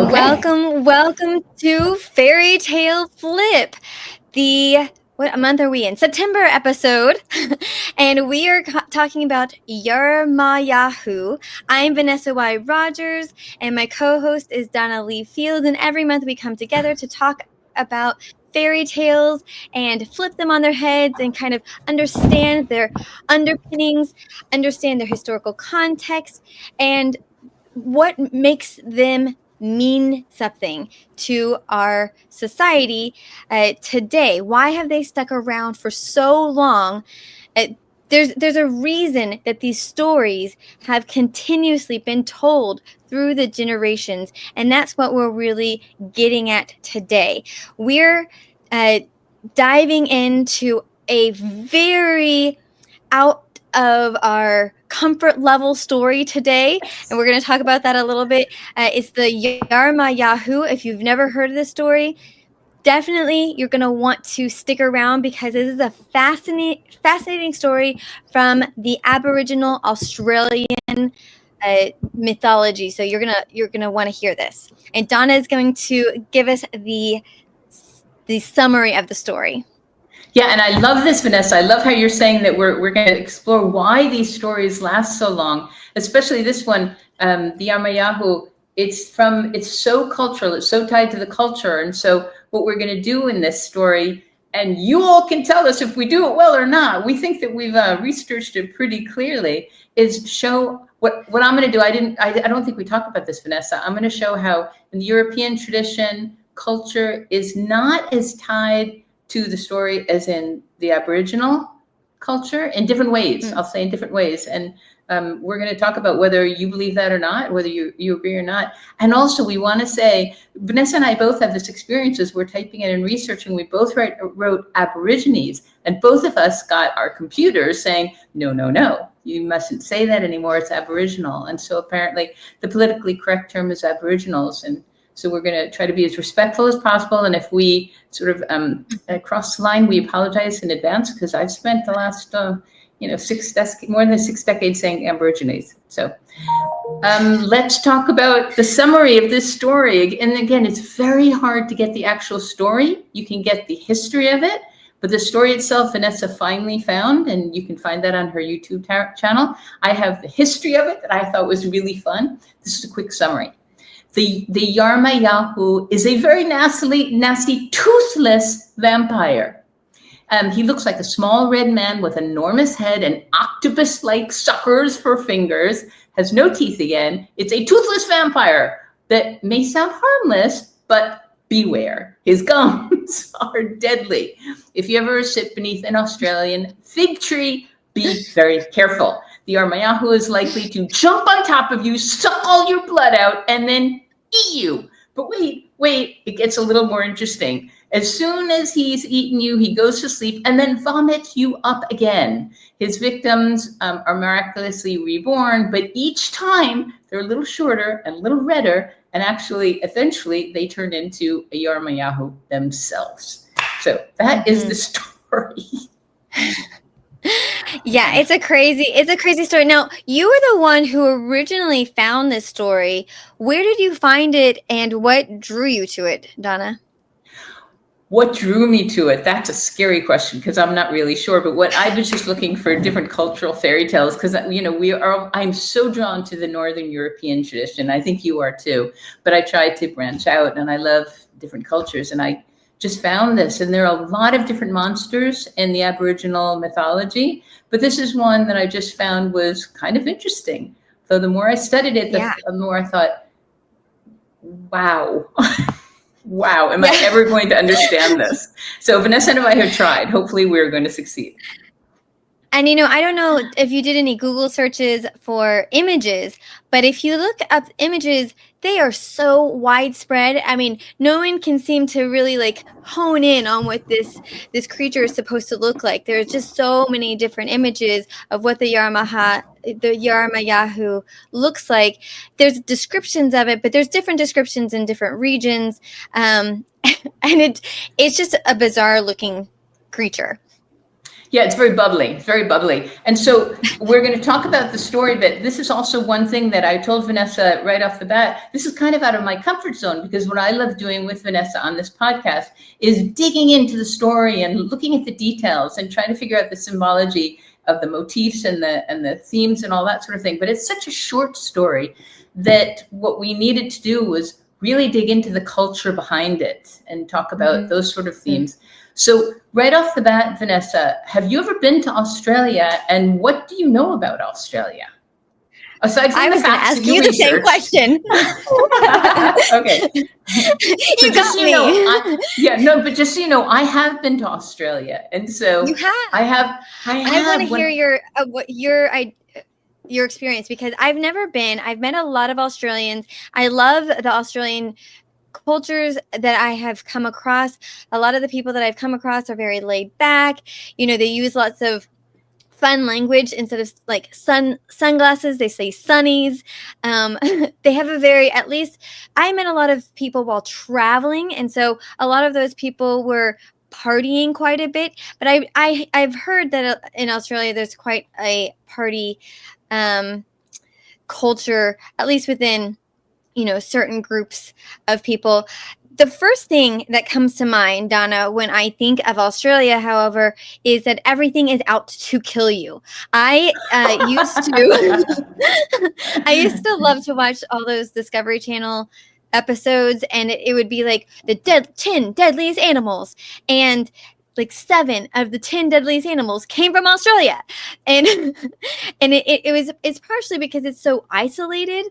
Okay. Welcome to Fairytale Flip, the what month are we in? September episode, and we are talking about Yara Ma Yha Who. I'm Vanessa Y. Rogers, and my co-host is Donna Lee Fields. And every month we come together to talk about fairy tales and flip them on their heads and kind of understand their underpinnings, understand their historical context, and what makes them mean something to our society today. Why have they stuck around for so long? There's a reason that these stories have continuously been told through the generations, and that's what we're really getting at today. We're diving into a very out of our comfort level story today, and we're going to talk about that a little bit. It's the Yara Ma Yha Who. If you've never heard of this story, definitely you're going to want to stick around because this is a fascinating story from the Aboriginal Australian mythology. So you're gonna want to hear this, and Donna is going to give us the summary of the story. Yeah, and I love this, Vanessa. I love how you're saying that we're going to explore why these stories last so long, especially this one, the Yara-Ma-Yahoo. It's so cultural, it's so tied to the culture. And so what we're going to do in this story, and you all can tell us if we do it well or not, we think that we've researched it pretty clearly, is show what I'm going to do. I don't think we talked about this, Vanessa. I'm going to show how in the European tradition, culture is not as tied to the story as in the Aboriginal culture in different ways. I'll say in different ways. And we're going to talk about whether you believe that or not, whether you agree or not. And also we want to say, Vanessa and I both have this experience as we're typing it and researching. We both wrote Aborigines, and both of us got our computers saying, no, you mustn't say that anymore. It's Aboriginal. And so apparently the politically correct term is Aboriginals. And so we're going to try to be as respectful as possible. And if we sort of cross the line, we apologize in advance, because I've spent the last, more than 6 decades saying Aborigines. So let's talk about the summary of this story. And again, it's very hard to get the actual story. You can get the history of it, but the story itself, Vanessa finally found, and you can find that on her YouTube channel. I have the history of it that I thought was really fun. This is a quick summary. The Yara Ma Yha Who is a very nasty, toothless vampire. He looks like a small red man with enormous head and octopus-like suckers for fingers, has no teeth again. It's a toothless vampire that may sound harmless, but beware. His gums are deadly. If you ever sit beneath an Australian fig tree, be very careful. The Yara Ma Yha Who is likely to jump on top of you, suck all your blood out, and then eat you. But wait, it gets a little more interesting. As soon as he's eaten you, he goes to sleep and then vomits you up again. His victims are miraculously reborn, but each time they're a little shorter and a little redder, and actually, eventually, they turn into a Yara Ma Yha Who themselves. So that is the story. Yeah, it's a crazy story. Now, you were the one who originally found this story. Where did you find it, and what drew you to it, Donna? What drew me to it? That's a scary question, because I'm not really sure. But what I was just looking for different cultural fairy tales, because I'm so drawn to the Northern European tradition. I think you are too. But I tried to branch out, and I love different cultures, and I just found this. And there are a lot of different monsters in the Aboriginal mythology, but this is one that I just found was kind of interesting. So the more I studied it, the more I thought, wow. Wow, am I ever going to understand this? So Vanessa and I have tried. Hopefully we're going to succeed. And, I don't know if you did any Google searches for images, but if you look up images, they are so widespread. I mean, no one can seem to really hone in on what this creature is supposed to look like. There's just so many different images of what the Yara Ma Yha Who looks like. There's descriptions of it, but there's different descriptions in different regions. And it's just a bizarre looking creature. Yeah, it's very bubbly. It's very bubbly. And so we're going to talk about the story, but this is also one thing that I told Vanessa right off the bat. This is kind of out of my comfort zone, because what I love doing with Vanessa on this podcast is digging into the story and looking at the details and trying to figure out the symbology of the motifs and the themes and all that sort of thing. But it's such a short story that what we needed to do was really dig into the culture behind it and talk about those sort of themes. So right off the bat, Vanessa, have you ever been to Australia, and what do you know about Australia? Aside from the facts I was going to ask you the same question. Okay. You got me. But just so you know, I have been to Australia, and so you have. I want to hear your experience, because I've never been. I've met a lot of Australians. I love the Australian cultures that I have come across. A lot of the people that I've come across are very laid back. You know, they use lots of fun language instead of like sunglasses. They say sunnies. They have at least I met a lot of people while traveling. And so a lot of those people were partying quite a bit. But I've heard that in Australia, there's quite a party culture, at least within, certain groups of people. The first thing that comes to mind, Donna, when I think of Australia, however, is that everything is out to kill you. I used to love to watch all those Discovery Channel episodes, and it would be like the 10 deadliest animals, and like 7 of the 10 deadliest animals came from Australia. And it's partially because it's so isolated.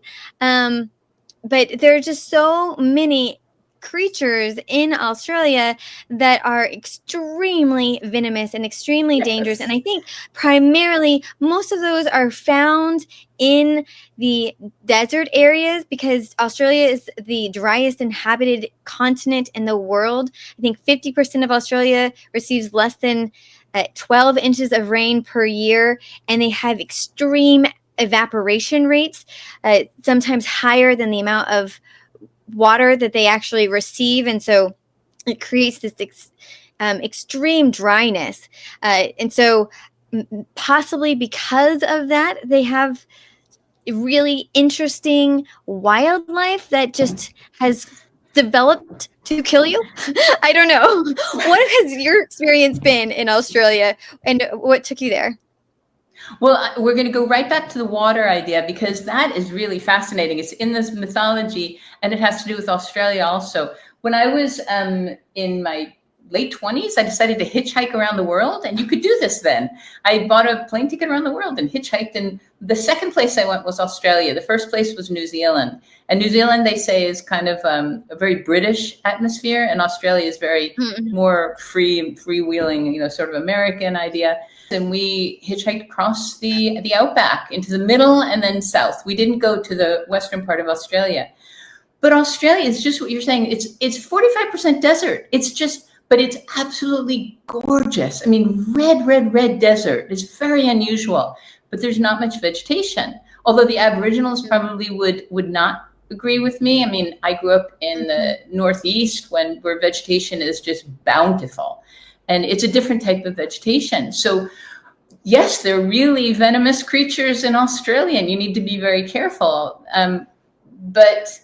But there are just so many creatures in Australia that are extremely venomous and extremely dangerous. And I think primarily most of those are found in the desert areas, because Australia is the driest inhabited continent in the world. I think 50% of Australia receives less than 12 inches of rain per year, and they have extreme evaporation rates, sometimes higher than the amount of water that they actually receive. And so it creates this extreme dryness. And so possibly because of that, they have really interesting wildlife that just has developed to kill you. I don't know. What has your experience been in Australia, and what took you there? Well, we're going to go right back to the water idea, because that is really fascinating. It's in this mythology, and it has to do with Australia also. When I was in my late 20s, I decided to hitchhike around the world, and you could do this then. I bought a plane ticket around the world and hitchhiked, and the second place I went was Australia. The first place was New Zealand. And New Zealand, they say, is kind of a very British atmosphere, and Australia is very more freewheeling, sort of American idea. And we hitchhiked across the outback into the middle and then south. We didn't go to the western part of Australia. But Australia is just what you're saying. It's 45% desert. But it's absolutely gorgeous. I mean, red desert. It's very unusual, but there's not much vegetation. Although the Aboriginals probably would not agree with me. I mean, I grew up in the Northeast where vegetation is just bountiful. And it's a different type of vegetation. So yes, there are really venomous creatures in Australia, and you need to be very careful. But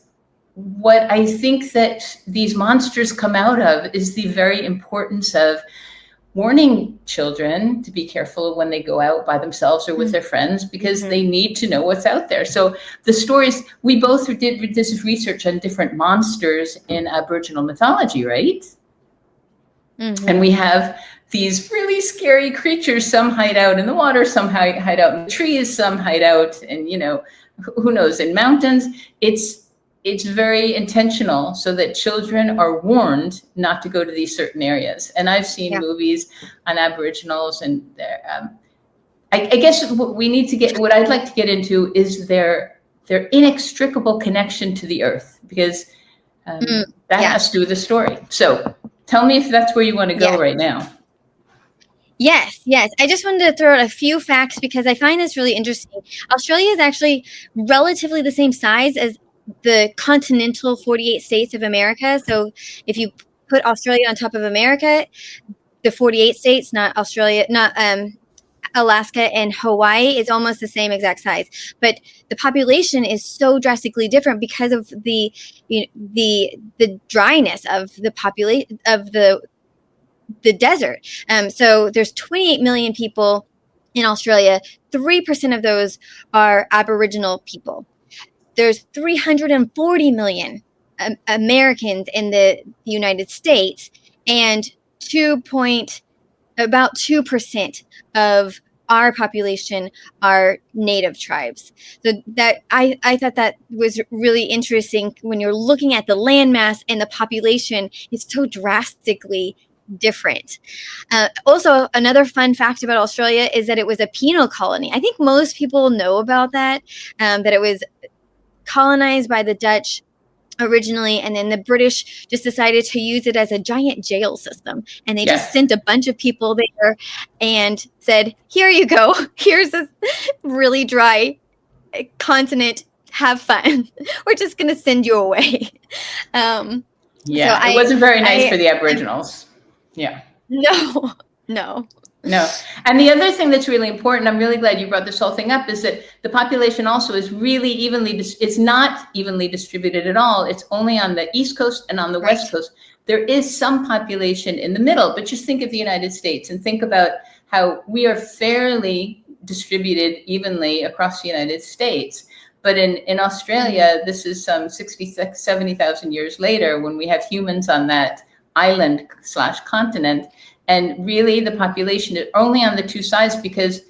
what I think that these monsters come out of is the very importance of warning children to be careful when they go out by themselves or with their friends, because they need to know what's out there. So the stories, we both did this research on different monsters in Aboriginal mythology, right? And we have these really scary creatures. Some hide out in the water, some hide out in the trees, some hide out in, who knows, in mountains. It's very intentional so that children are warned not to go to these certain areas. And I've seen movies on Aboriginals, and I guess what I'd like to get into is their inextricable connection to the earth, because that has to do with the story. So tell me if that's where you want to go right now. Yes. I just wanted to throw out a few facts, because I find this really interesting. Australia is actually relatively the same size as the continental 48 states of America. So if you put Australia on top of America, the 48 states, not Australia, not Alaska and Hawaii, is almost the same exact size, but the population is so drastically different because of the dryness of the population of the desert. So there's 28 million people in Australia. 3% of those are Aboriginal people. There's 340 million Americans in the United States, and about 2% of our population are native tribes. So that I thought that was really interesting when you're looking at the landmass and the population is so drastically different. Also, another fun fact about Australia is that it was a penal colony. I think most people know about that, that it was colonized by the Dutch originally, and then the British just decided to use it as a giant jail system, and they just sent a bunch of people there and said, here you go, here's this really dry continent, have fun. We're just going to send you away. It wasn't very nice for the Aboriginals. No. And the other thing that's really important, I'm really glad you brought this whole thing up, is that the population also is really it's not evenly distributed at all. It's only on the East Coast and on the West Coast. There is some population in the middle, but just think of the United States and think about how we are fairly distributed evenly across the United States. But in Australia, this is some 70,000 years later when we have humans on that island/continent. And really, the population is only on the two sides because,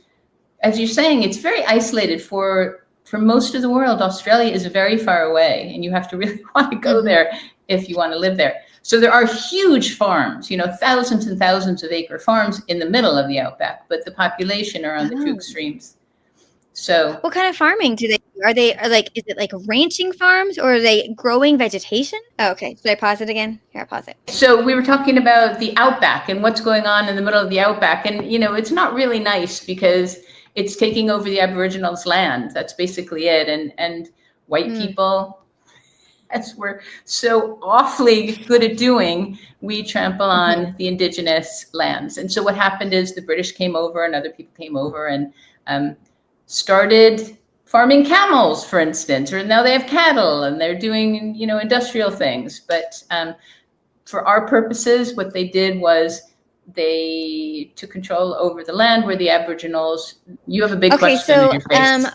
as you're saying, it's very isolated. For most of the world, Australia is very far away, and you have to really want to go there if you want to live there. So there are huge farms, thousands and thousands of acre farms in the middle of the outback, but the population are on the two extremes. So what kind of farming do they do? Is it like ranching farms, or are they growing vegetation? Oh, okay. Should I pause it again? Here, I'll pause it. So we were talking about the outback and what's going on in the middle of the outback. And, it's not really nice because it's taking over the Aboriginals' land. That's basically it. And white people, as we're so awfully good at doing, we trample on the indigenous lands. And so what happened is the British came over and other people came over and started farming camels, for instance, or now they have cattle and they're doing, industrial things. But for our purposes, what they did was they took control over the land where the Aboriginals, you have a big question in your face.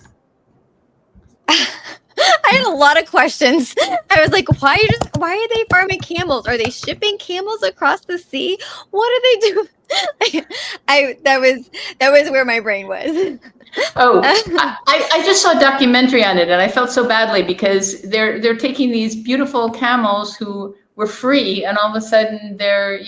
I had a lot of questions. I was like, why are they farming camels? Are they shipping camels across the sea? What are they doing? That was where my brain was. I just saw a documentary on it and I felt so badly because they're taking these beautiful camels who were free and all of a sudden they're,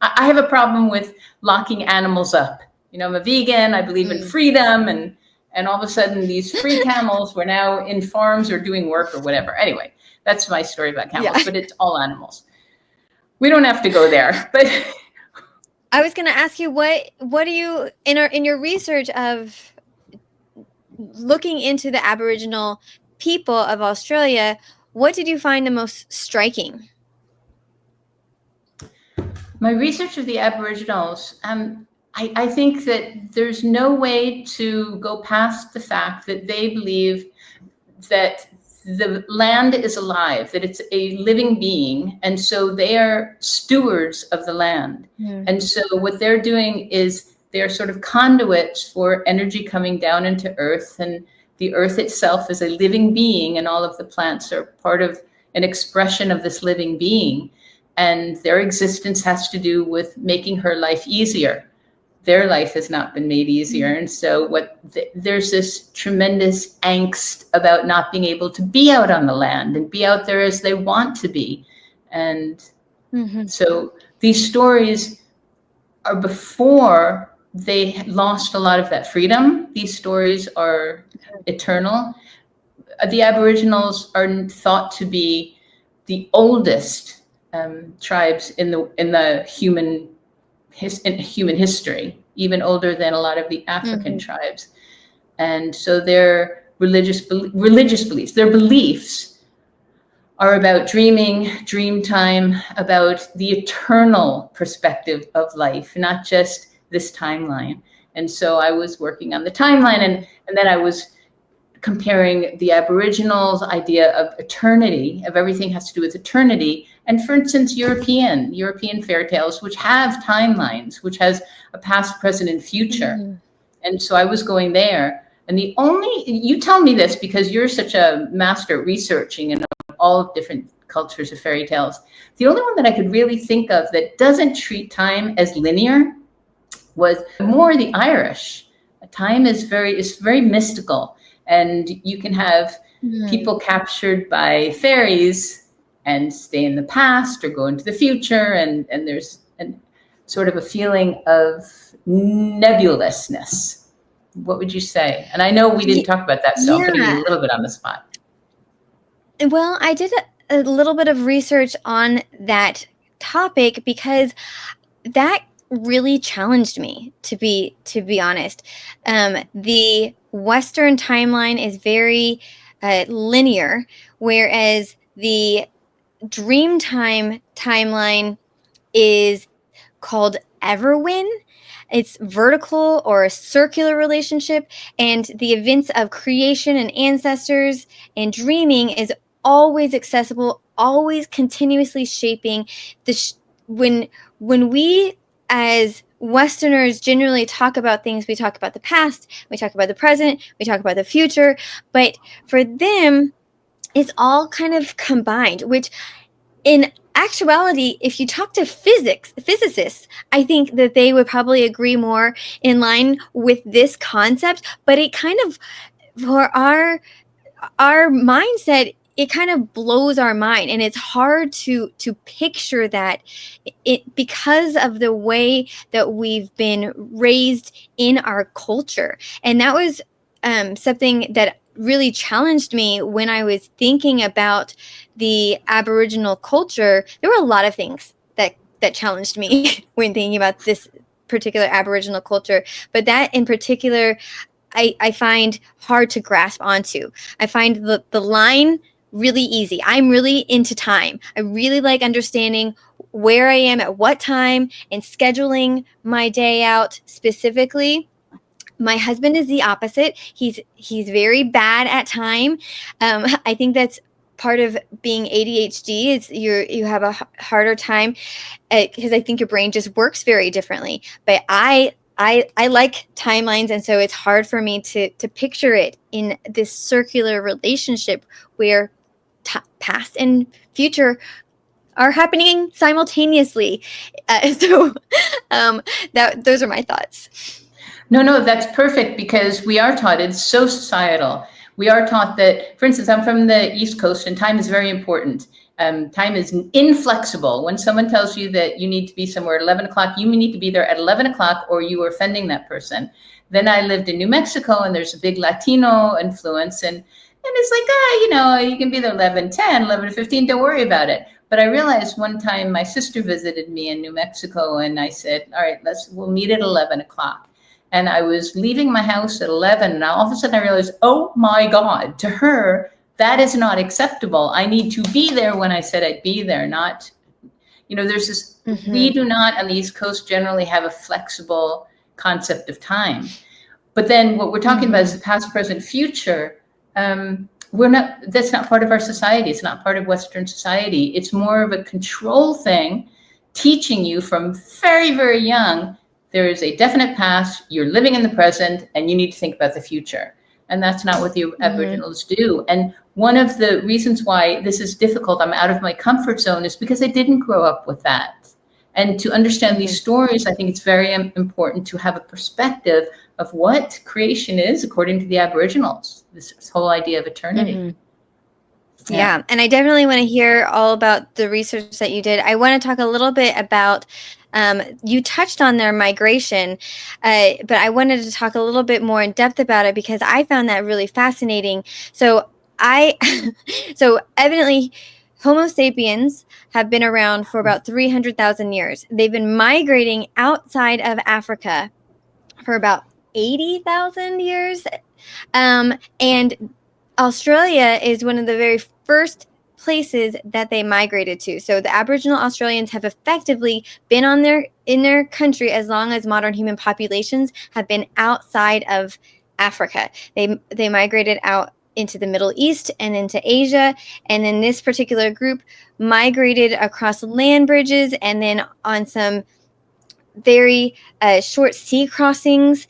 I have a problem with locking animals up. I'm a vegan, I believe in freedom, and all of a sudden these free camels were now in farms or doing work or whatever. Anyway, that's my story about camels, but it's all animals. We don't have to go there, but I was going to ask you, what do you, in your research of looking into the Aboriginal people of Australia, what did you find the most striking? My research of the Aboriginals, I think that there's no way to go past the fact that they believe that the land is alive, that it's a living being. And so they are stewards of the land. And so what they're doing is they're sort of conduits for energy coming down into earth. And the earth itself is a living being, and all of the plants are part of an expression of this living being. And their existence has to do with making her life easier. Their life has not been made easier. And so there's this tremendous angst about not being able to be out on the land and be out there as they want to be. And so these stories are before they lost a lot of that freedom. These stories are eternal. The Aboriginals are thought to be the oldest tribes in the human history, even older than a lot of the African tribes. And so their religious beliefs, their beliefs are about dreaming, dream time, about the eternal perspective of life, not just this timeline. And so I was working on the timeline, and then I was comparing the Aboriginals' idea of eternity, of everything has to do with eternity, and for instance, European fairy tales, which have timelines, which has a past, present, and future. Mm-hmm. And so I was going there. And you tell me this because you're such a master at researching and all different cultures of fairy tales. The only one that I could really think of that doesn't treat time as linear was more the Irish. Time is very mystical. And you can have people captured by fairies and stay in the past or go into the future. And there's sort of a feeling of nebulousness. What would you say? And I know we didn't talk about that, so I'm putting you a little bit on the spot. Well, I did a little bit of research on that topic because that really challenged me, to be honest. The Western timeline is very linear, whereas the Dreamtime timeline is called Everwin. It's vertical or a circular relationship, and the events of creation and ancestors and dreaming is always accessible, always continuously shaping. When we as Westerners generally talk about things, we talk about the past, we talk about the present, we talk about the future, but for them, it's all kind of combined, which in actuality, if you talk to physicists, I think that they would probably agree more in line with this concept, but it kind of, for our mindset, it kind of blows our mind, and it's hard to picture that because of the way that we've been raised in our culture. And that was something that really challenged me when I was thinking about the Aboriginal culture. There were a lot of things that challenged me when thinking about this particular Aboriginal culture, but that in particular, I find hard to grasp onto. I find the line really easy. I'm really into time. I really like understanding where I am at what time and scheduling my day out specifically. My husband is the opposite. He's very bad at time. I think that's part of being ADHD. Is you have a harder time because I think your brain just works very differently. But I like timelines, and so it's hard for me to picture it in this circular relationship where past and future are happening simultaneously. Those are my thoughts. No, that's perfect, because we are taught, it's so societal. We are taught that, for instance, I'm from the East Coast, and time is very important. Time is inflexible. When someone tells you that you need to be somewhere at 11 o'clock, you need to be there at 11 o'clock or you are offending that person. Then I lived in New Mexico, and there's a big Latino influence, and it's like, you can be there 11:10, 11:15, don't worry about it. But I realized one time my sister visited me in New Mexico, and I said, all right, we'll meet at 11 o'clock. And I was leaving my house at 11, and all of a sudden I realized, oh my God, to her, that is not acceptable. I need to be there when I said I'd be there, not, there's this, we do not on the East Coast generally have a flexible concept of time. But then what we're talking about is the past, present, future. That's not part of our society. It's not part of Western society. It's more of a control thing, teaching you from very, very young, there is a definite past, you're living in the present, and you need to think about the future. And that's not what the Aboriginals do. And one of the reasons why this is difficult, I'm out of my comfort zone, is because I didn't grow up with that. And to understand these stories, I think it's very important to have a perspective of what creation is according to the Aboriginals, this whole idea of eternity. Yeah, and I definitely want to hear all about the research that you did. I want to talk a little bit about, you touched on their migration, but I wanted to talk a little bit more in depth about it because I found that really fascinating. So so evidently, Homo sapiens have been around for about 300,000 years. They've been migrating outside of Africa for about 80,000 years. And Australia is one of the very first places that they migrated to. So the Aboriginal Australians have effectively been in their country as long as modern human populations have been outside of Africa. They migrated out into the Middle East and into Asia, and then this particular group migrated across land bridges and then on some very short sea crossings.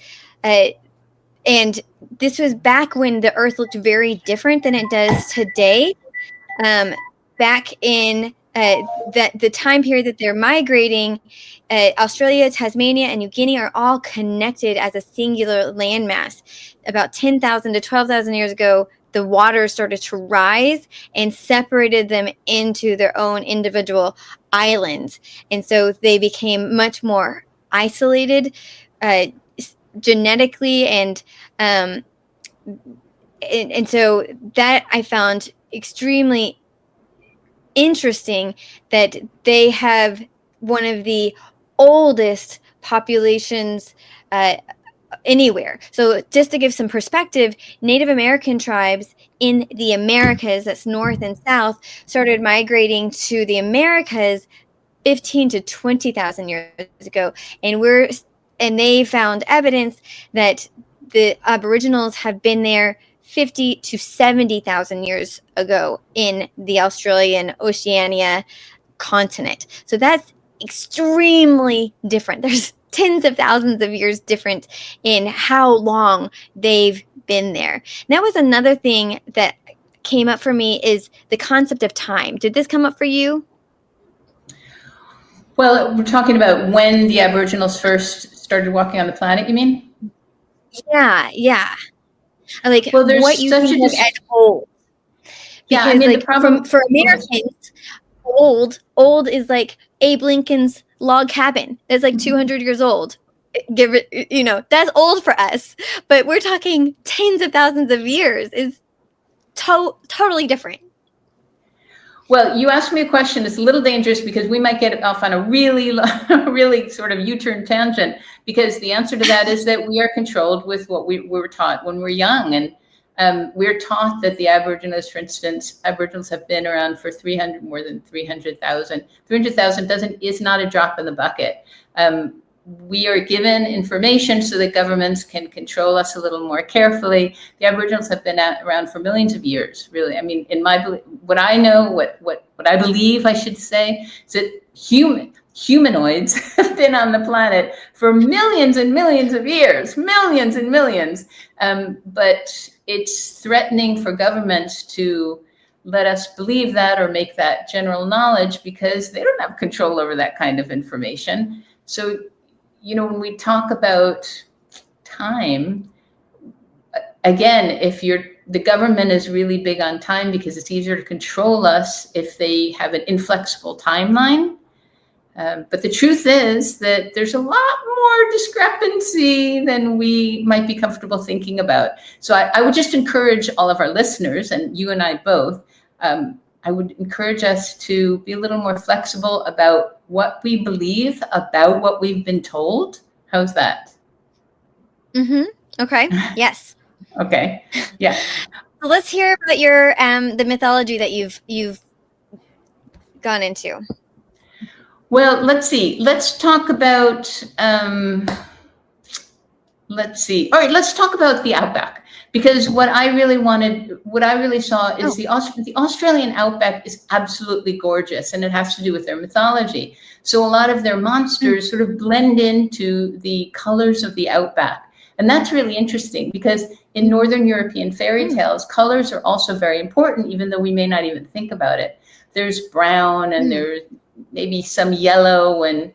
And this was back when the Earth looked very different than it does today. Back in the time period that they're migrating, Australia, Tasmania, and New Guinea are all connected as a singular landmass. About 10,000 to 12,000 years ago, the water started to rise and separated them into their own individual islands. And so they became much more isolated genetically, and so that I found extremely interesting, that they have one of the oldest populations anywhere. So just to give some perspective, Native American tribes in the Americas, that's North and South, started migrating to the Americas 15 to 20,000 years ago. And they found evidence that the Aboriginals have been there 50 to 70,000 years ago in the Australian Oceania continent. So that's extremely different. There's tens of thousands of years different in how long they've been there. And that was another thing that came up for me, is the concept of time. Did this come up for you? Well, we're talking about when the Aboriginals first started walking on the planet, you mean? Yeah. Like, well, there's what you such think of as old. Because, yeah, I mean, like, the problem for Americans, old is like Abe Lincoln's log cabin. It's like 200 years old. Give it, that's old for us. But we're talking tens of thousands of years. Is totally different. Well, you asked me a question that's a little dangerous, because we might get off on a really sort of U-turn tangent, because the answer to that is that we are controlled with what we were taught when we're young. And we're taught that the Aboriginals, for instance, Aboriginals have been around for more than 300,000. 300,000 is not a drop in the bucket. We are given information so that governments can control us a little more carefully. The Aboriginals have been around for millions of years, really. I mean, in my what I know, what I believe, I should say, is that humanoids have been on the planet for millions and millions of years, millions and millions. But it's threatening for governments to let us believe that or make that general knowledge, because they don't have control over that kind of information. So, when we talk about time, again, if the government is really big on time, because it's easier to control us if they have an inflexible timeline. But the truth is that there's a lot more discrepancy than we might be comfortable thinking about. So I would just encourage all of our listeners, and you and I both, I would encourage us to be a little more flexible about what we believe about what we've been told. How's that? Mm-hmm. Okay. Yes. Okay. Yeah. So let's hear about your the mythology that you've gone into. Well, let's see. Let's talk about. Let's see. All right. Let's talk about the outback. Because what I really saw is the Australian outback is absolutely gorgeous, and it has to do with their mythology. So a lot of their monsters sort of blend into the colors of the outback. And that's really interesting, because in Northern European fairy tales, colors are also very important, even though we may not even think about it. There's brown, and there's maybe some yellow, and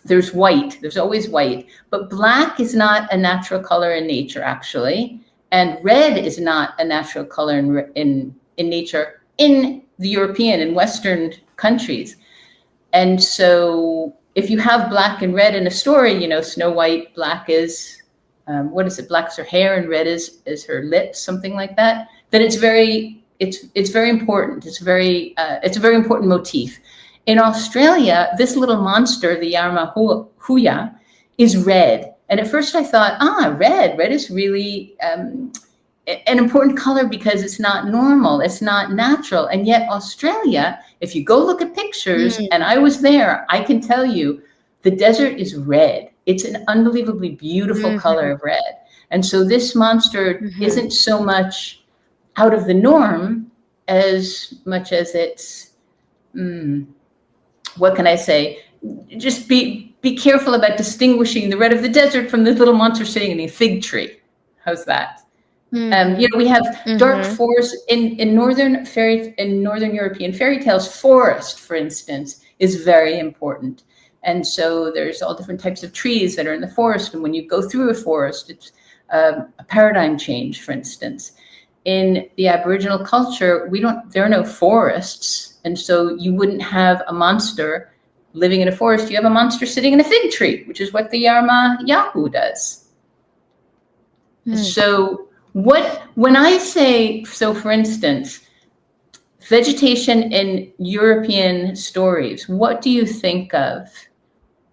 there's white. There's always white. But black is not a natural color in nature, actually. And red is not a natural color in nature in the European and Western countries. And so if you have black and red in a story, Snow White, black is, what is it? Black's her hair and red is her lips, something like that. Then it's very important. It's a very important motif. In Australia, this little monster, the Yara Ma Yha, is red. And at first I thought, red is really, an important color because it's not normal, it's not natural. And yet Australia, if you go look at pictures, and I was there, I can tell you the desert is red. It's an unbelievably beautiful color of red. And so this monster isn't so much out of the norm as much as it's, what can I say? Just be careful about distinguishing the red of the desert from this little monster sitting in a fig tree. How's that? You know, we have dark forest in northern European fairy tales. Forest, for instance, is very important. And so there's all different types of trees that are in the forest. And when you go through a forest, it's a paradigm change, for instance. In the Aboriginal culture, there are no forests. And so you wouldn't have a monster living in a forest. You have a monster sitting in a fig tree, which is what the Yara Ma Yha Who does. So when I say, so for instance, vegetation in European stories, what do you think of?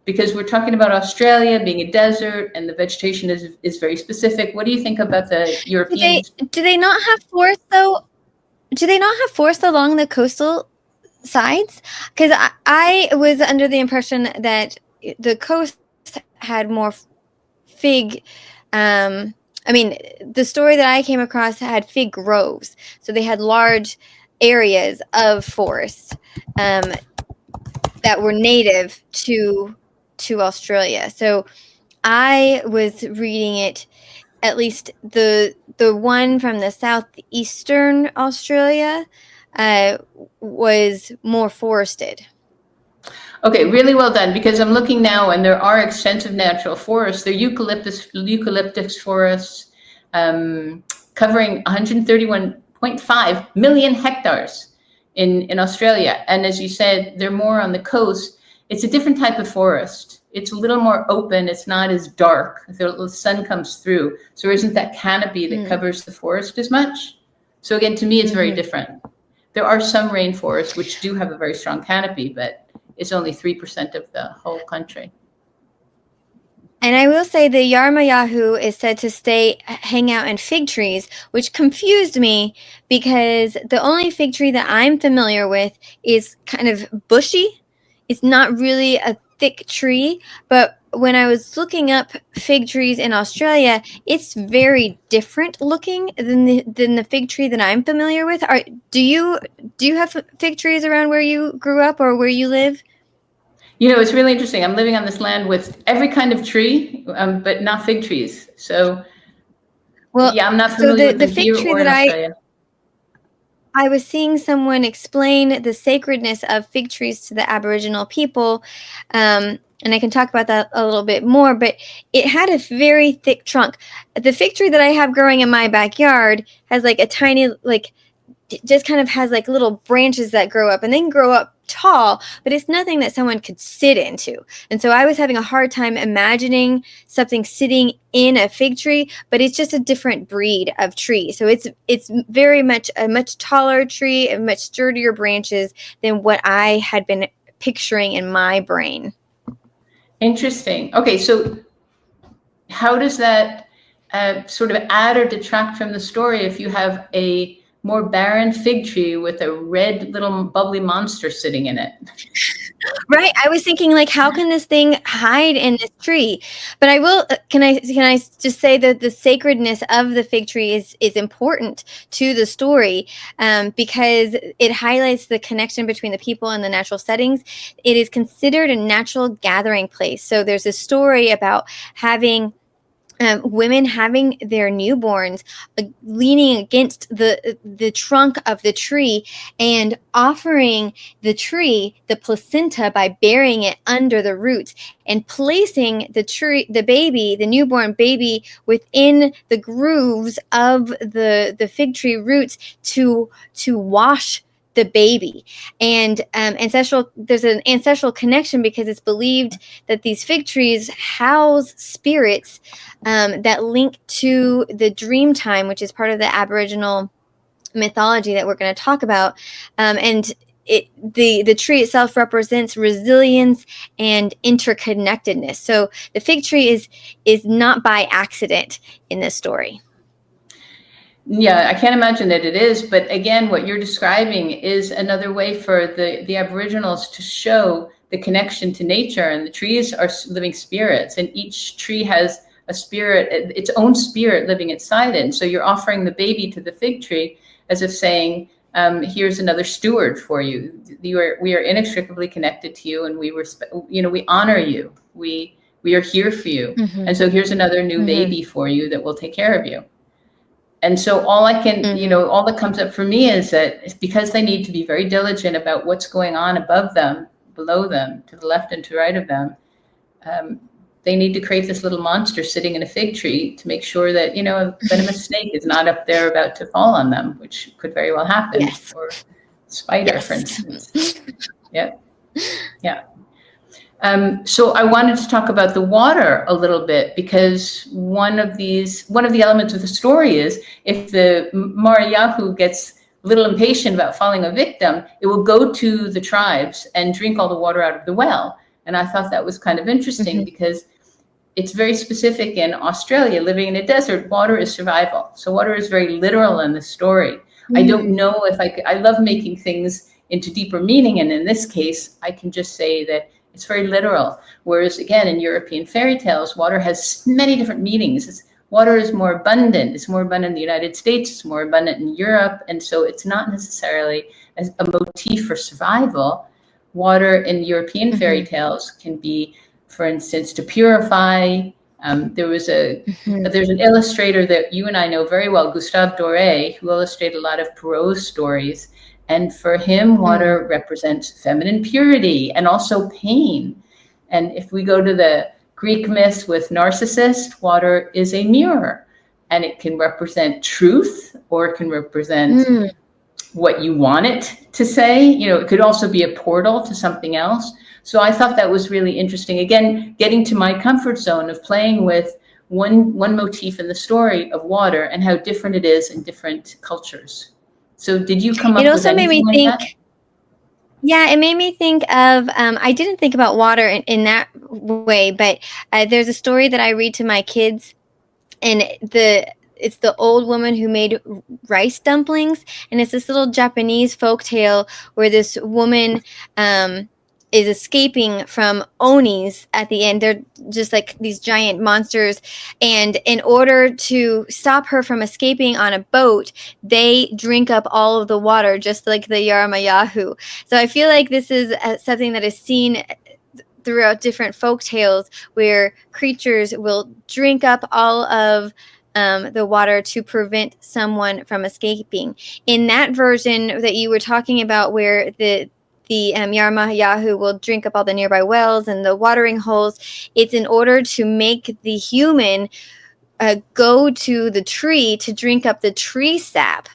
Because we're talking about Australia being a desert and the vegetation is very specific. What do you think about the European? Do they not have forests though? Do they not have forests along the coastal sides? Because I was under the impression that the coast had more fig. I mean, the story that I came across had fig groves, so they had large areas of forest that were native to Australia. So I was reading it, at least the one from the southeastern Australia was more forested. Okay, really well done, because I'm looking now and there are extensive natural forests. There are eucalyptus forests covering 131.5 million hectares in Australia. And as you said, they're more on the coast. It's a different type of forest. It's a little more open. It's not as dark. The sun comes through. So there isn't that canopy that covers the forest as much. So again, to me, it's very different. There are some rainforests which do have a very strong canopy, but it's only 3% of the whole country. And I will say the Yara Ma Yha Who is said to hang out in fig trees, which confused me because the only fig tree that I'm familiar with is kind of bushy. It's not really a thick tree, but when I was looking up fig trees in Australia, it's very different looking than the fig tree that I'm familiar with. Do you have fig trees around where you grew up or where you live? You know, it's really interesting. I'm living on this land with every kind of tree, but not fig trees. So, well, yeah, I'm not familiar with the fig tree that I was seeing someone explain the sacredness of fig trees to the Aboriginal people, and I can talk about that a little bit more, but it had a very thick trunk. The fig tree that I have growing in my backyard has like a tiny, just kind of has like little branches that grow up and then grow up tall, but it's nothing that someone could sit into. And so I was having a hard time imagining something sitting in a fig tree, but it's just a different breed of tree. So it's very much a much taller tree and much sturdier branches than what I had been picturing in my brain. Interesting. Okay, so how does that sort of add or detract from the story if you have a more barren fig tree with a red little bubbly monster sitting in it? Right. I was thinking, like, how can this thing hide in this tree? But I will, can I just say that the sacredness of the fig tree is important to the story, because it highlights the connection between the people and the natural settings. It is considered a natural gathering place. So there's a story about having women having their newborns leaning against the trunk of the tree and offering the tree the placenta by burying it under the roots and placing the newborn baby within the grooves of the fig tree roots to wash the baby. And there's an ancestral connection because it's believed that these fig trees house spirits that link to the dream time, which is part of the Aboriginal mythology that we're going to talk about. And the tree itself represents resilience and interconnectedness. So the fig tree is not by accident in this story. Yeah, I can't imagine that it is. But again, what you're describing is another way for the Aboriginals to show the connection to nature. And the trees are living spirits, and each tree has a spirit, its own spirit living inside it. And so you're offering the baby to the fig tree as if saying, here's another steward for you. We are inextricably connected to you, and we honor you. We are here for you. Mm-hmm. And so here's another new baby for you that will take care of you. And so all I can, all that comes up for me is that it's because they need to be very diligent about what's going on above them, below them, to the left and to the right of them. They need to create this little monster sitting in a fig tree to make sure that, a venomous snake is not up there about to fall on them, which could very well happen. Yes. Or spider, for instance. Yeah. So I wanted to talk about the water a little bit, because one of the elements of the story is if the Yara-Ma gets a little impatient about falling a victim, it will go to the tribes and drink all the water out of the well. And I thought that was kind of interesting because it's very specific in Australia. Living in a desert, water is survival. So water is very literal in the story. I don't know if I love making things into deeper meaning. And in this case, I can just say that it's very literal. Whereas again, in European fairy tales, water has many different meanings. Water is more abundant. It's more abundant in the United States. It's more abundant in Europe. And so it's not necessarily as a motif for survival. Water in European fairy tales can be, for instance, to purify. There's an illustrator that you and I know very well, Gustave Doré, who illustrated a lot of Perrault's stories. And for him, water represents feminine purity and also pain. And if we go to the Greek myths with Narcissus, water is a mirror, and it can represent truth, or it can represent what you want it to say. It could also be a portal to something else. So I thought that was really interesting. Again, getting to my comfort zone of playing with one motif in the story of water and how different it is in different cultures. So did you come up with anything like that? Yeah, it made me think of, I didn't think about water in that way, but there's a story that I read to my kids, and it's the old woman who made rice dumplings, and it's this little Japanese folktale where this woman is escaping from onis at the end. They're just like these giant monsters. And in order to stop her from escaping on a boat, they drink up all of the water, just like the Yara Ma Yha Who. So I feel like this is something that is seen throughout different folk tales, where creatures will drink up all of the water to prevent someone from escaping. In that version that you were talking about, where the Yara-Ma-Yahoo will drink up all the nearby wells and the watering holes, it's in order to make the human go to the tree to drink up the tree sap,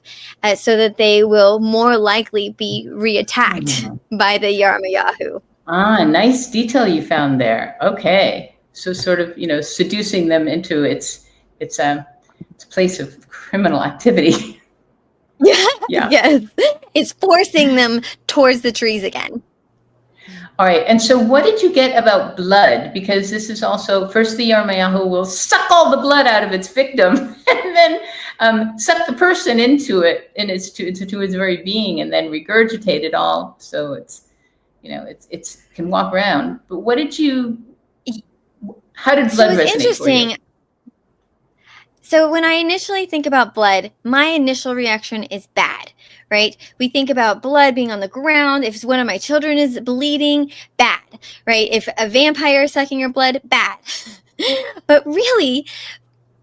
so that they will more likely be reattacked by the Yara-Ma-Yahoo. Ah, nice detail you found there. Okay. So sort of, seducing them into its place of criminal activity. Yeah. Yes. It's forcing them towards the trees again. All right. And so what did you get about blood? Because this is also, first the Yara-Ma-Yahoo will suck all the blood out of its victim and then suck the person into it, to its very being, and then regurgitate it all. So it's, it can walk around. But how did blood resonate interesting. for you? So when I initially think about blood, my initial reaction is bad, right? We think about blood being on the ground. If one of my children is bleeding, bad, right? If a vampire is sucking your blood, bad. But really,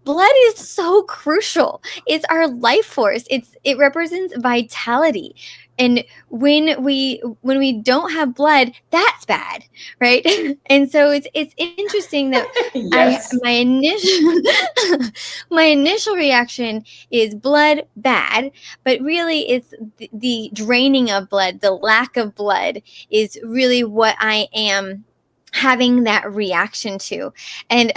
blood is so crucial. It's our life force. It represents vitality. And when we don't have blood, that's bad, right? And so it's interesting that Yes. my initial reaction is blood bad, but really it's the draining of blood, the lack of blood is really what I am having that reaction to. And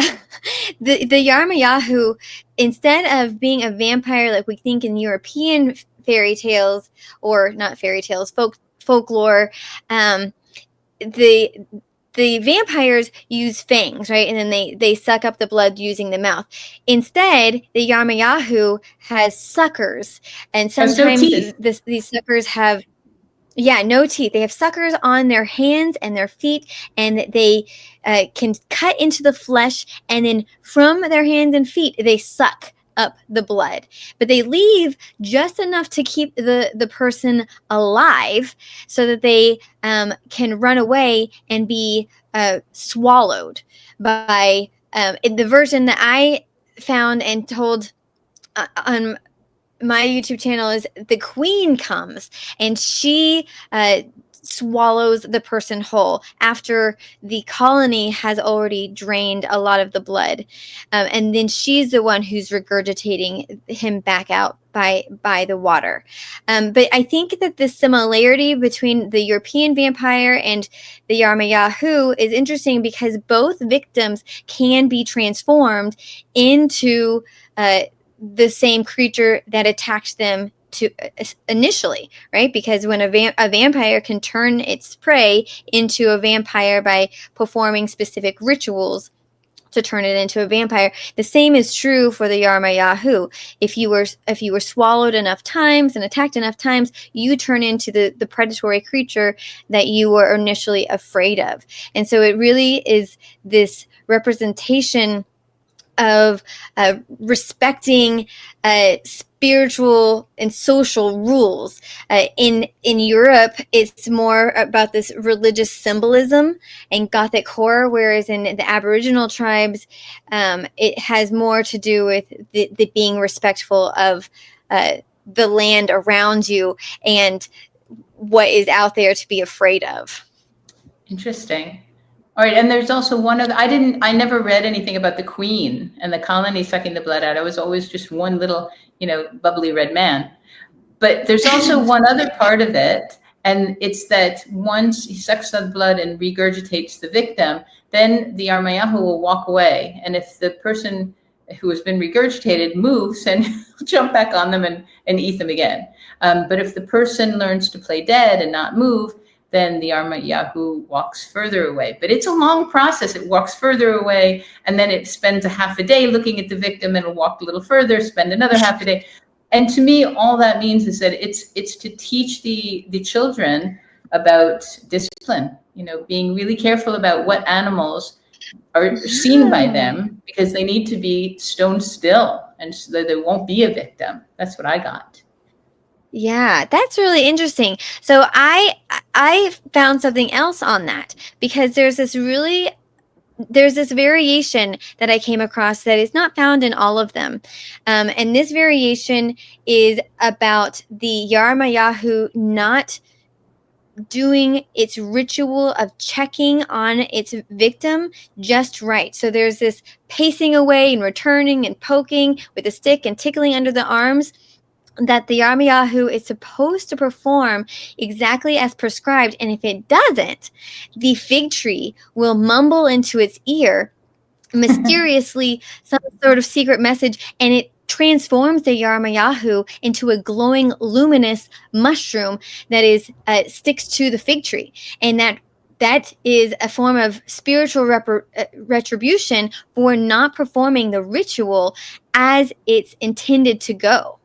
the Yara-Ma-Yahoo, instead of being a vampire like we think in European fairy tales, or not fairy tales, folklore, the vampires use fangs, right? And then they suck up the blood using the mouth. Instead, the Yara-Ma-Yahoo has suckers. And Has no sometimes teeth. these suckers have, yeah, no teeth. They have suckers on their hands and their feet, and they can cut into the flesh, and then from their hands and feet, they suck up the blood. But they leave just enough to keep the person alive so that they can run away and be swallowed by the version that I found and told on my YouTube channel is the queen comes and she swallows the person whole after the colony has already drained a lot of the blood. And then she's the one who's regurgitating him back out by the water. But I think that the similarity between the European vampire and the Yara Ma Yha Who is interesting because both victims can be transformed into the same creature that attacked them to initially, right? Because when a vampire can turn its prey into a vampire by performing specific rituals to turn it into a vampire, the same is true for the Yara Ma Yha Who. If you were swallowed enough times and attacked enough times, you turn into the predatory creature that you were initially afraid of. And so it really is this representation of respecting spiritual and social rules. In Europe, it's more about this religious symbolism and Gothic horror, whereas in the Aboriginal tribes, it has more to do with the being respectful of the land around you and what is out there to be afraid of. Interesting. All right, and there's also one other. I never read anything about the queen and the colony sucking the blood out. I was always just one little, bubbly red man. But there's also one other part of it, and it's that once he sucks the blood and regurgitates the victim, then the Yara-Ma-Yahoo will walk away. And if the person who has been regurgitated moves, and jump back on them and eat them again. But if the person learns to play dead and not move, then the Yara-Ma-Yahoo walks further away. But it's a long process. It walks further away, and then it spends a half a day looking at the victim, and it'll walk a little further, spend another half a day. And to me, all that means is that it's to teach the children about discipline, being really careful about what animals are seen by them, because they need to be stone still, and so that there won't be a victim. That's what I got. Yeah, that's really interesting. So I found something else on that because there's this variation that I came across that is not found in all of them. And this variation is about the Yara-Ma-Yahoo not doing its ritual of checking on its victim just right. So there's this pacing away and returning and poking with a stick and tickling under the arms that the Yara Ma Yha Who is supposed to perform exactly as prescribed. And if it doesn't, the fig tree will mumble into its ear mysteriously some sort of secret message, and it transforms the Yara Ma Yha Who into a glowing, luminous mushroom that is sticks to the fig tree. And that is a form of spiritual retribution for not performing the ritual as it's intended to go.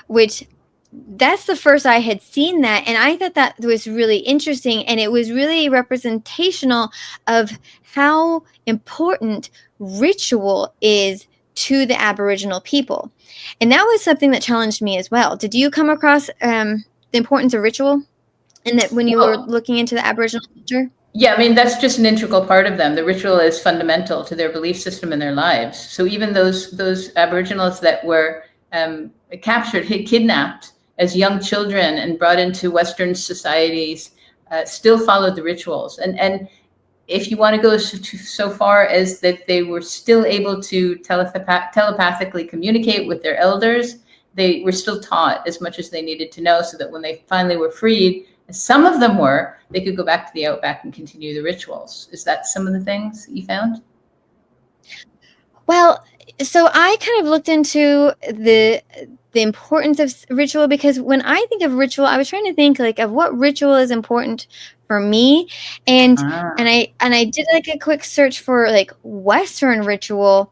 Which that's the first I had seen that, and I thought that was really interesting, and it was really representational of how important ritual is to the Aboriginal people. And that was something that challenged me as well. Did you come across the importance of ritual and that when you were looking into the Aboriginal culture? Yeah, I mean, that's just an integral part of them. The ritual is fundamental to their belief system and their lives. So even those Aboriginals that were captured, kidnapped as young children and brought into Western societies, still followed the rituals. And if you want to go so far as that they were still able to telepathically communicate with their elders, they were still taught as much as they needed to know, so that when they finally were freed, some of them they could go back to the outback and continue the rituals. Is that some of the things that you found? Well, so I kind of looked into the importance of ritual, because when I think of ritual, I was trying to think like of what ritual is important for me, and I did like a quick search for like Western ritual.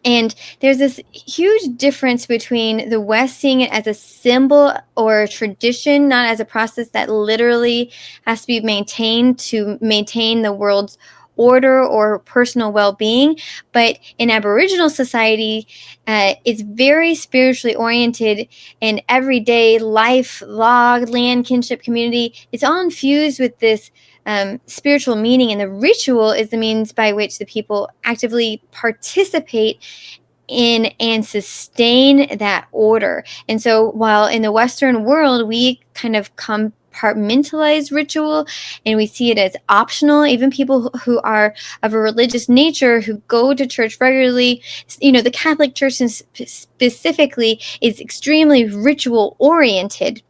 And there's this huge difference between the West seeing it as a symbol or a tradition, not as a process that literally has to be maintained to maintain the world's order or personal well-being. But in Aboriginal society, it's very spiritually oriented, and everyday life, log, land, kinship, community, it's all infused with this spiritual meaning, and the ritual is the means by which the people actively participate in and sustain that order. And so while in the Western world, we kind of compartmentalize ritual and we see it as optional, even people who are of a religious nature who go to church regularly, the Catholic Church specifically is extremely ritual oriented.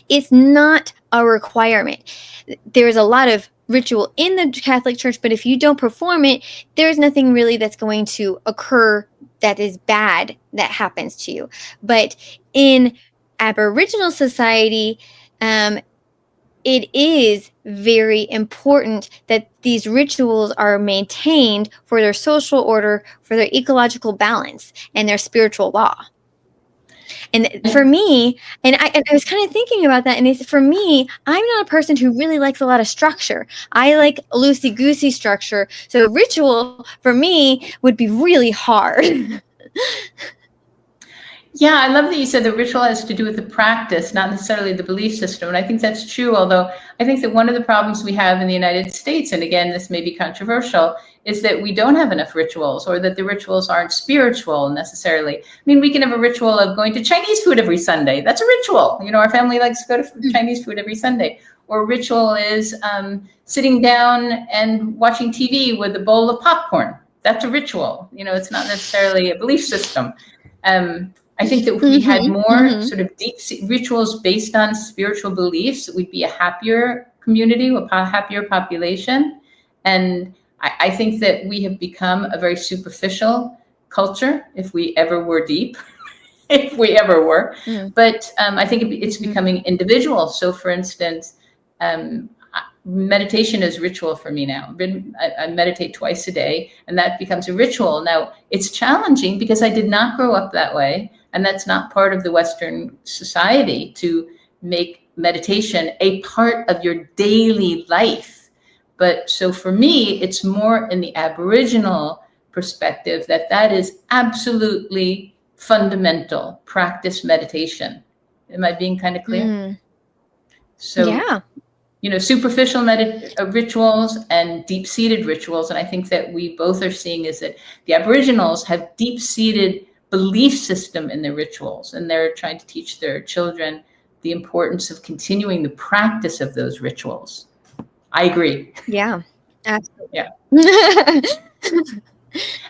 It's not a requirement. There's a lot of ritual in the Catholic Church, but if you don't perform it, there's nothing really that's going to occur that is bad that happens to you. But in Aboriginal society, it is very important that these rituals are maintained for their social order, for their ecological balance, and their spiritual law. And for me, and I was kind of thinking about that, and for me, I'm not a person who really likes a lot of structure. I like loosey-goosey structure. So ritual, for me, would be really hard. Yeah, I love that you said that ritual has to do with the practice, not necessarily the belief system. And I think that's true, although I think that one of the problems we have in the United States, and again, this may be controversial, is that we don't have enough rituals, or that the rituals aren't spiritual necessarily. I mean, we can have a ritual of going to Chinese food every Sunday. That's a ritual. Our family likes to go to Chinese food every Sunday. Or ritual is sitting down and watching TV with a bowl of popcorn. That's a ritual. It's not necessarily a belief system. I think that if we had more sort of deep rituals based on spiritual beliefs, we'd be a happier community, a happier population. And I think that we have become a very superficial culture, if we ever were deep, if we ever were. But I think it's becoming individual. So for instance, meditation is ritual for me now. I meditate twice a day, and that becomes a ritual. Now, it's challenging because I did not grow up that way, and that's not part of the Western society to make meditation a part of your daily life. But so for me, it's more in the Aboriginal perspective that is absolutely fundamental. Practice meditation. Am I being kind of clear? So yeah. Superficial rituals and deep-seated rituals. And I think that we both are seeing is that the Aboriginals have deep-seated belief system in their rituals, and they're trying to teach their children the importance of continuing the practice of those rituals. I agree. Yeah, absolutely. Yeah.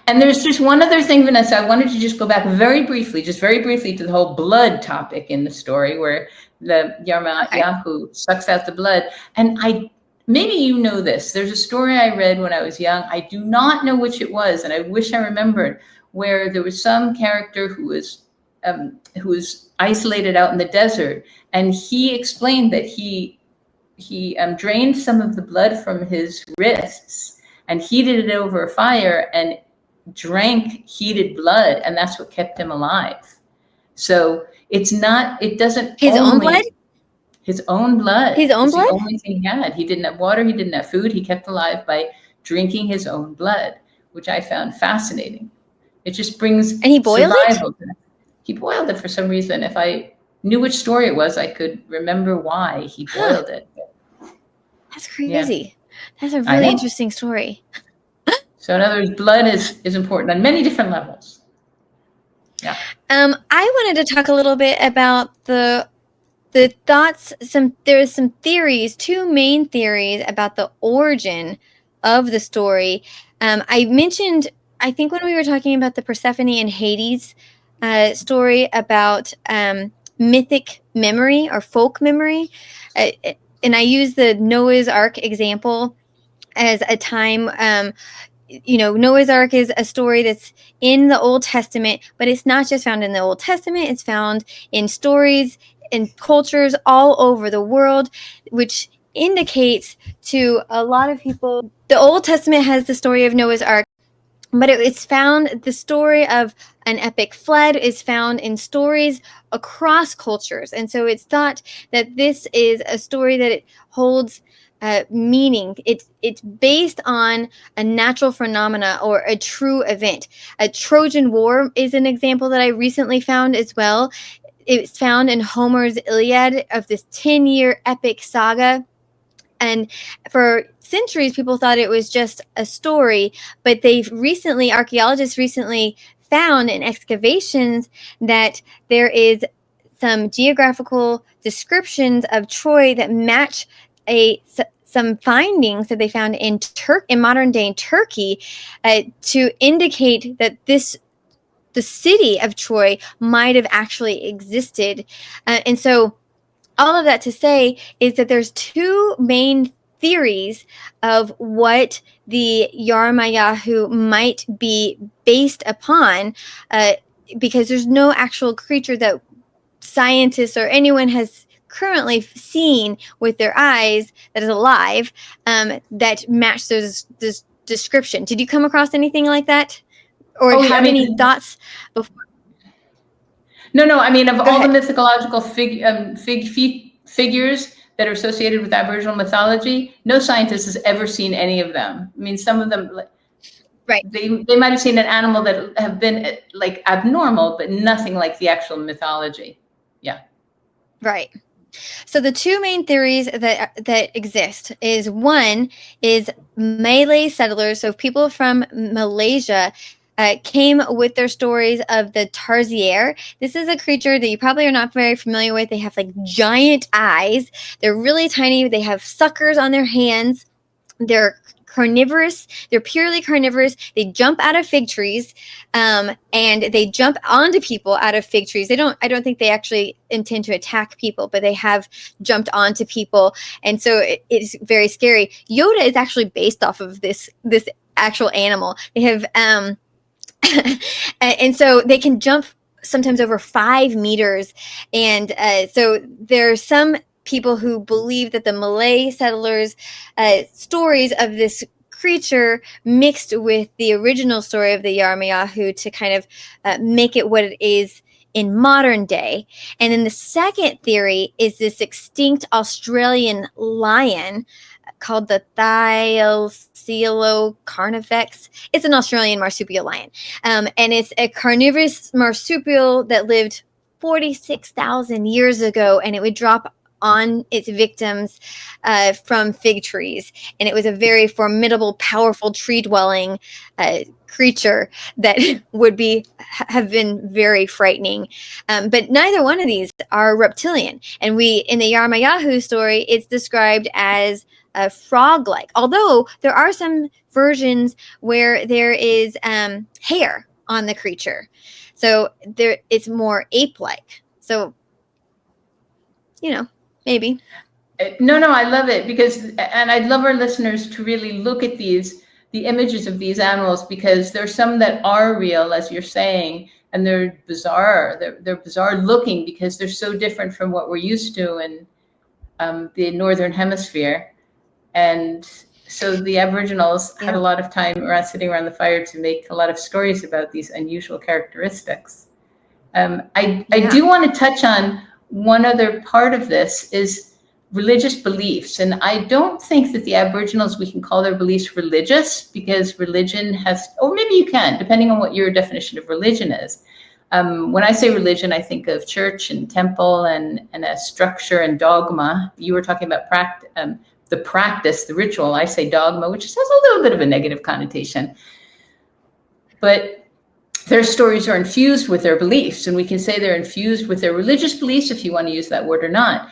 And there's just one other thing, Vanessa. I wanted to just go back very briefly to the whole blood topic in the story where the Yara Ma Yha Who sucks out the blood. And maybe you know this. There's a story I read when I was young. I do not know which it was, and I wish I remembered, where there was some character who was isolated out in the desert, and he explained that he drained some of the blood from his wrists and heated it over a fire and drank heated blood, and that's what kept him alive. So it doesn't his own blood. His own blood. His own blood? The only thing he had. He didn't have water. He didn't have food. He kept alive by drinking his own blood, which I found fascinating. It just brings and he boiled survival. He boiled it for some reason. If I knew which story it was, I could remember why he boiled it. That's crazy. Yeah. That's a really interesting story. So in other words, blood is important on many different levels. Yeah. I wanted to talk a little bit about the thoughts. There's some theories, two main theories about the origin of the story. I mentioned, I think when we were talking about the Persephone and Hades story about mythic memory or folk memory, and I use the Noah's Ark example as a time Noah's Ark is a story that's in the Old Testament, but it's not just found in the Old Testament. It's found in stories and cultures all over the world, which indicates to a lot of people the Old Testament has the story of Noah's Ark, but it's found, the story of an epic flood is found in stories across cultures. And so it's thought that this is a story that it holds meaning. It's based on a natural phenomena or a true event. A Trojan War is an example that I recently found as well. It's found in Homer's Iliad, of this 10-year epic saga. And for centuries, people thought it was just a story, but archaeologists recently found in excavations that there is some geographical descriptions of Troy that match some findings that they found in modern day Turkey to indicate that the city of Troy might have actually existed. And so all of that to say is that there's two main theories of what the Yara Ma Yha Who might be based upon, because there's no actual creature that scientists or anyone has currently seen with their eyes that is alive that match this description. Did you come across anything like that? Or have any thoughts before? No. I mean, of all ahead. the mythological figures that are associated with Aboriginal mythology, no scientist has ever seen any of them. I mean, some of them, right? They might have seen an animal that have been like abnormal, but nothing like the actual mythology. Yeah. Right. So the two main theories that exist is, one is Malay settlers, so people from Malaysia came with their stories of the tarsier. This is a creature that you probably are not very familiar with. They have like giant eyes. They're really tiny. They have suckers on their hands. They're carnivorous. They're purely carnivorous. They jump out of fig trees, and they jump onto people out of fig trees. I don't think they actually intend to attack people, but they have jumped onto people, and so it's very scary. Yoda is actually based off of this actual animal. They have, and so they can jump sometimes over 5 meters, and so there's some people who believe that the Malay settlers' stories of this creature mixed with the original story of the Yara Ma Yha Who to kind of make it what it is in modern day. And then the second theory is this extinct Australian lion called the Thylacocarnifex. It's an Australian marsupial lion. And it's a carnivorous marsupial that lived 46,000 years ago, and it would drop on its victims from fig trees. And it was a very formidable, powerful tree-dwelling creature that would have been very frightening. But neither one of these are reptilian. And in the Yara Ma Yha Who story, it's described as frog-like. Although there are some versions where there is hair on the creature. So it's more ape-like. So, maybe. No, I love it and I'd love our listeners to really look at the images of these animals, because there's some that are real, as you're saying, and they're bizarre. They're bizarre looking because they're so different from what we're used to in the Northern Hemisphere. And so the Aboriginals had a lot of time sitting around the fire to make a lot of stories about these unusual characteristics. I do want to touch on one other part of this is religious beliefs. And I don't think that the Aboriginals, we can call their beliefs religious, because religion or maybe you can, depending on what your definition of religion is. When I say religion, I think of church and temple and a structure and dogma. You were talking about the practice, the ritual. I say dogma, which has a little bit of a negative connotation. But their stories are infused with their beliefs, and we can say they're infused with their religious beliefs, if you want to use that word or not.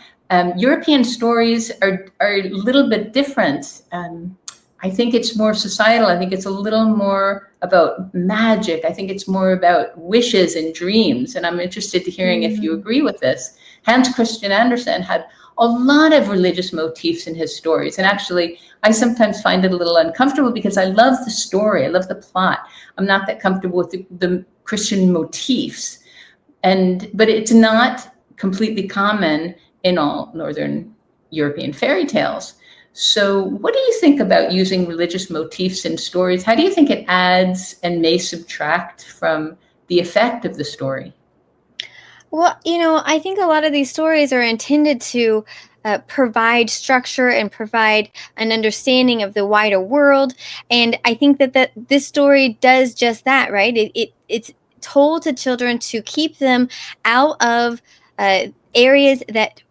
European stories are a little bit different. I think it's more societal. I think it's a little more about magic. I think it's more about wishes and dreams. And I'm interested to hearing if you agree with this. Hans Christian Andersen had a lot of religious motifs in his stories. And actually, I sometimes find it a little uncomfortable because I love the story. I love the plot. I'm not that comfortable with the Christian motifs. But it's not completely common in all Northern European fairy tales. So what do you think about using religious motifs in stories? How do you think it adds and may subtract from the effect of the story? Well, I think a lot of these stories are intended to provide structure and provide an understanding of the wider world. And I think that this story does just that, right? It's told to children to keep them out of areas that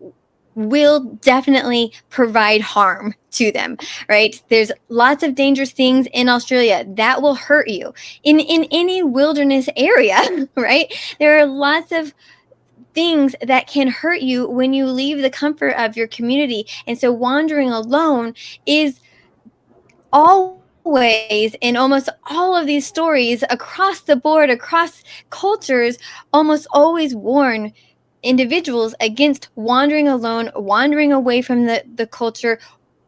will definitely provide harm to them, right? There's lots of dangerous things in Australia that will hurt you in any wilderness area, right? There are lots of things that can hurt you when you leave the comfort of your community. And so wandering alone is always, in almost all of these stories across the board, across cultures, almost always warn individuals against wandering alone, wandering away from the culture,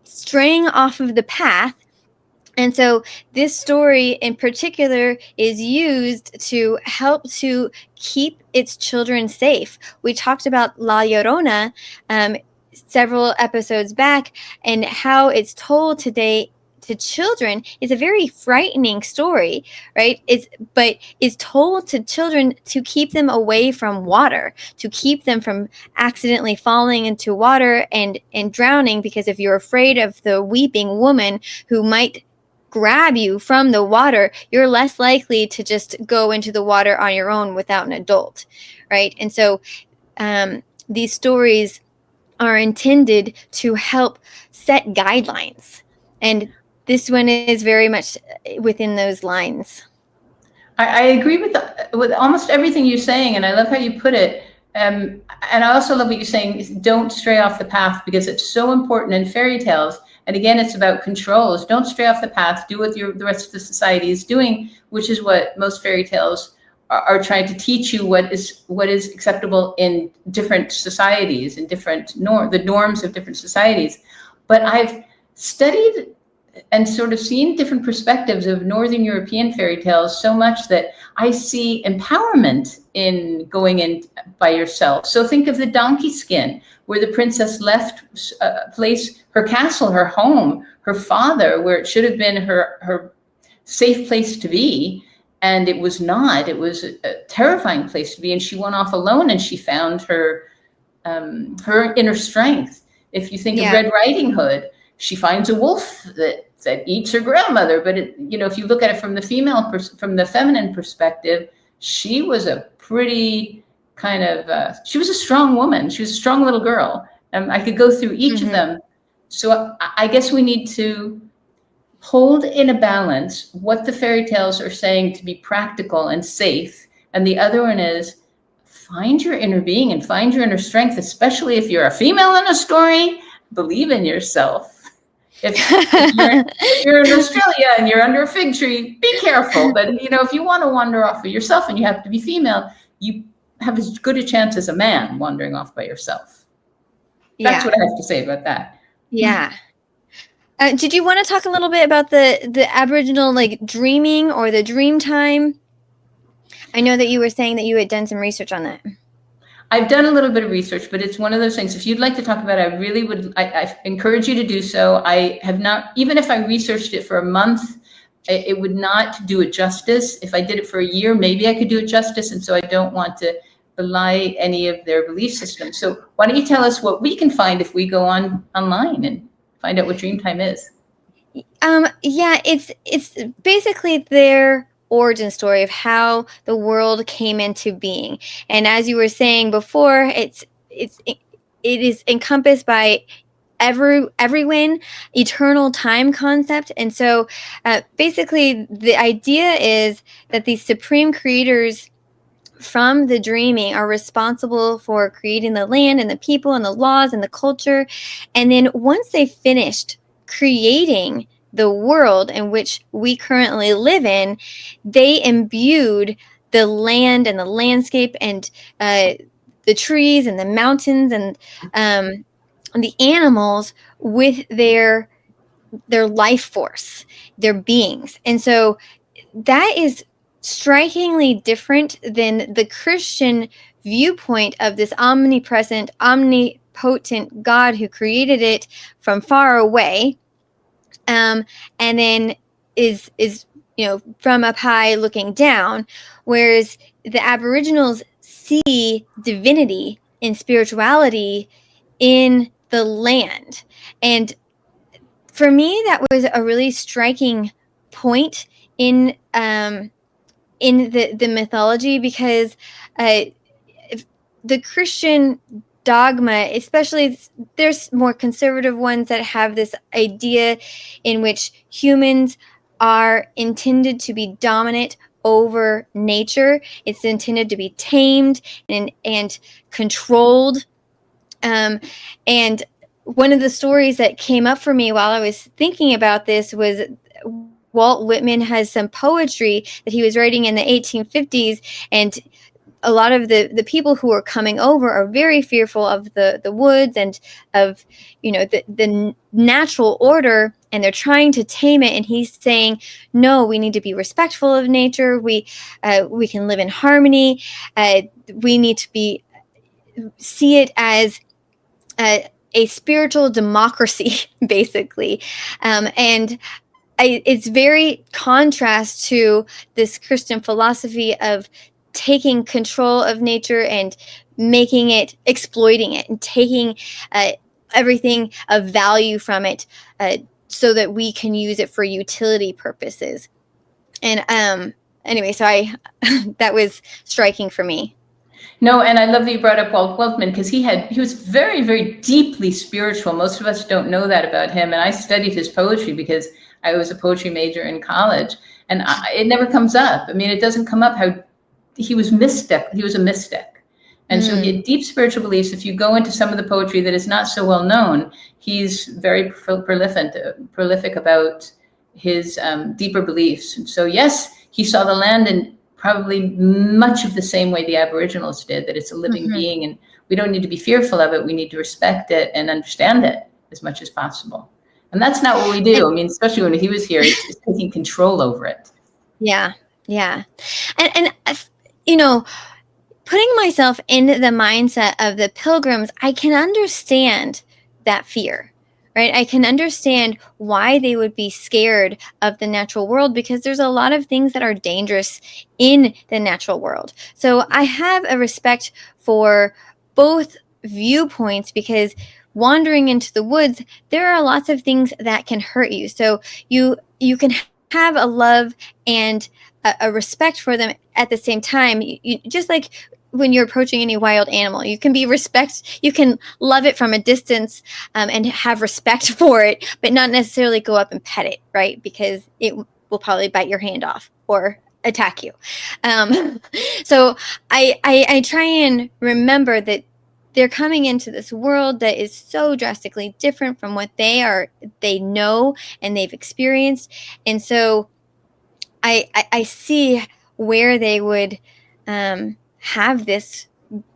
straying off of the path. And so this story in particular is used to help to keep its children safe. We talked about La Llorona several episodes back, and how it's told today to children is a very frightening story, right? But it's told to children to keep them away from water, to keep them from accidentally falling into water and drowning, because if you're afraid of the weeping woman who might grab you from the water, you're less likely to just go into the water on your own without an adult, right? And so these stories are intended to help set guidelines, and this one is very much within those lines. I agree with almost everything you're saying, and I love how you put it. And I also love what you're saying, don't stray off the path, because it's so important in fairy tales. And again, it's about controls. Don't stray off the path. Do what the rest of the society is doing, which is what most fairy tales are trying to teach you, what is acceptable in different societies and the norms of different societies. But I've studied and sort of seen different perspectives of Northern European fairy tales so much that I see empowerment in going in by yourself. So think of the donkey skin, where the princess left her castle, her home, her father, where it should have been her safe place to be. And it was not. It was a terrifying place to be. And she went off alone, and she found her inner strength. If you think of Red Riding Hood, she finds a wolf that eats her grandmother. But if you look at it from the feminine perspective, she was a pretty she was a strong woman. She was a strong little girl. I could go through each of them. So I guess we need to hold in a balance what the fairy tales are saying to be practical and safe. And the other one is find your inner being and find your inner strength, especially if you're a female in a story. Believe in yourself. If you're in Australia and you're under a fig tree, be careful. But if you want to wander off of yourself and you have to be female, you have as good a chance as a man wandering off by yourself. That's what I have to say about that. Yeah. Did you want to talk a little bit about the Aboriginal dreaming or the dream time? I know that you were saying that you had done some research on that. I've done a little bit of research, but it's one of those things. If you'd like to talk about it, I encourage you to do so. I have not, even if I researched it for a month, it would not do it justice. If I did it for a year, maybe I could do it justice. And so I don't want to belie any of their belief systems. So why don't you tell us what we can find if we go online and find out what dream time is? It's basically their origin story of how the world came into being. And as you were saying before, it is encompassed by everyone, eternal time concept. And so basically the idea is that these supreme creators from the dreaming are responsible for creating the land and the people and the laws and the culture. And then once they finished creating the world in which we currently live in, they imbued the land and the landscape and the trees and the mountains and the animals with their life force, their beings. And so that is strikingly different than the Christian viewpoint of this omnipresent, omnipotent God who created it from far away, and then is from up high looking down, whereas the Aboriginals see divinity and spirituality in the land. And for me, that was a really striking point in the mythology, because the Christian dogma, especially, there's more conservative ones that have this idea in which humans are intended to be dominant over nature. It's intended to be tamed and controlled. And one of the stories that came up for me while I was thinking about this was Walt Whitman has some poetry that he was writing in the 1850s, and a lot of the people who are coming over are very fearful of the woods and of the natural order, and they're trying to tame it. And he's saying, no, we need to be respectful of nature. We can live in harmony. We need to see it as a spiritual democracy, basically. And it's very contrast to this Christian philosophy of taking control of nature and exploiting it, and taking everything of value from it so that we can use it for utility purposes. And anyway, so that was striking for me. No, and I love that you brought up Walt Whitman, because he was very, very deeply spiritual. Most of us don't know that about him. And I studied his poetry because I was a poetry major in college, and it never comes up. I mean, it doesn't come up how he was mystic. He was a mystic. And so he had deep spiritual beliefs. If you go into some of the poetry that is not so well known, he's very prolific about his deeper beliefs. And so, yes, he saw the land in probably much of the same way the Aboriginals did, that it's a living being, and we don't need to be fearful of it. We need to respect it and understand it as much as possible. And that's not what we do. I mean, especially when he was here, he's taking control over it. Yeah. And putting myself in the mindset of the Pilgrims, I can understand that fear, right? I can understand why they would be scared of the natural world, because there's a lot of things that are dangerous in the natural world. So I have a respect for both viewpoints, because wandering into the woods, there are lots of things that can hurt you. So you can have a love and a respect for them at the same time. You just like when you're approaching any wild animal, you can love it from a distance and have respect for it, but not necessarily go up and pet it, right? Because it will probably bite your hand off or attack you. So I try and remember that they're coming into this world that is so drastically different from what they know and they've experienced. And so I see where they would have this